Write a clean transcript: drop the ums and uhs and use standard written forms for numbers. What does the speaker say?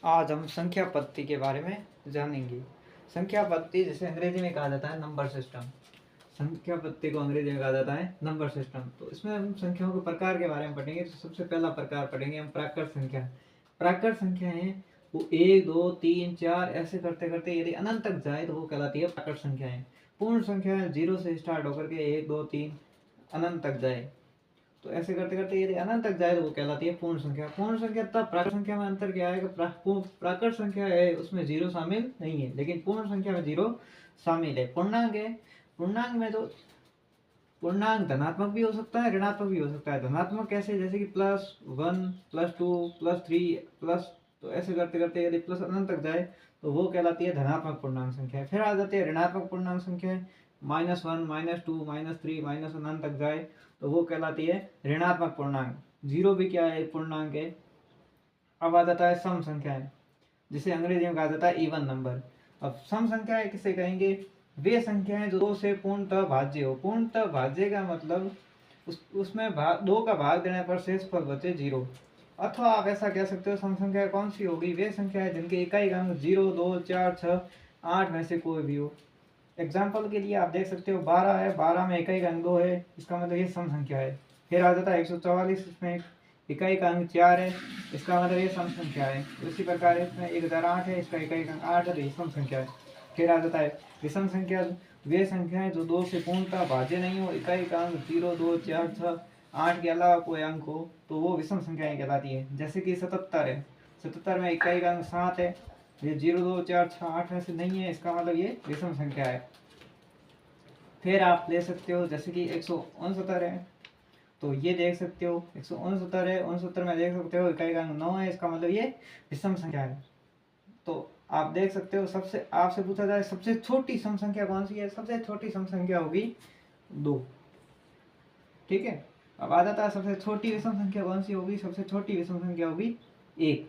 आज हम संख्या पद्धति के बारे में जानेंगे। संख्या पद्धति जिसे अंग्रेजी में कहा जाता है नंबर सिस्टम। संख्या पद्धति को अंग्रेजी में कहा जाता है नंबर सिस्टम। तो इसमें हम संख्याओं के प्रकार के बारे में पढ़ेंगे। तो सबसे पहला प्रकार पढ़ेंगे हम प्राकृत संख्या। प्राकृत संख्या है वो 1 2 3 4 ऐसे करते करते यदि अनंत तक जाए तो वो कहलाती है प्राकृत संख्याएं। पूर्ण संख्या 0 से स्टार्ट होकर के 1 2 3 अनंत तक जाए, तो ऐसे करते करते यदि अनंत तक जाए तो वो कहलाती है पूर्ण संख्या। पूर्ण संख्या तब प्राकृत संख्या में अंतर क्या है कि प्राकृत संख्या है उसमें जीरो शामिल नहीं है, लेकिन पूर्ण संख्या में जीरो शामिल है। पूर्णांक है, पूर्णांक में तो पूर्णांक धनात्मक भी हो सकता है ऋणात्मक भी हो सकता है। धनात्मक कैसे, जैसे कि +1 +2 +3 प्लस, तो ऐसे करते करते यदि प्लस अनंत तक जाए तो वो कहलाती है धनात्मक पूर्णांक संख्या। फिर आ जाती है ऋणात्मक पूर्णांक संख्या, -1 -2 -3 माइनस अनंत तक जाए तो वो कहलाती है ऋणात्मक पूर्णांक। जीरो भी क्या है, पूर्णांक है। अब आ जाता है सम संख्याएं, जिसे अंग्रेजी में कहा जाता है इवन नंबर। अब सम संख्याएं किसे कहेंगे, वे संख्याएं जो 2 से पूर्णतः भाज्य हो। पूर्णतः भाज्य का मतलब उसमें दो का भाग देने पर शेषफल बचे 0। अथवा आप ऐसा कह सकते हो सम संख्या कौन सी होगी, वे संख्याएं जिनके इकाई अंक 0 2 4 6 8 में से कोई भी हो। एग्जाम्पल के लिए आप देख सकते हो 12 है, 12 में इकाई का अंक 2 है, इसका मतलब ये सम संख्या है। फिर आ जाता है 144, इसमें इकाई का अंक 4 है, इसका मतलब ये सम संख्या है। इसी प्रकार इसमें 1008 है, इसका इकाई का अंक 8 है, तो ये सम संख्या है। फिर आ जाता है विषम संख्या, वे संख्याएं जो 2 से पूर्णतः भाज्य नहीं हो, इकाई का अंक 0 2 4 6 8 के अलावा कोई अंक हो, तो वो विषम संख्याएं कहलाती है। जैसे कि 77 है, 77 में इकाई का अंक 7 है, ये 0 2 4 6 8 में से नहीं है, इसका मतलब ये विषम संख्या है। फिर आप ले सकते हो जैसे कि 169 है, तो ये देख सकते हो 169 है, 69 में देख सकते हो इकाई का अंक 9 है, इसका मतलब ये विषम संख्या है। तो आप देख सकते हो सबसे आपसे पूछा जाए सबसे छोटी सम संख्या कौन सी है, सबसे छोटी सम संख्या होगी 2। ठीक है। अब आ जाता है सबसे छोटी विषम संख्या कौन सी होगी, सबसे छोटी विषम संख्या होगी 1।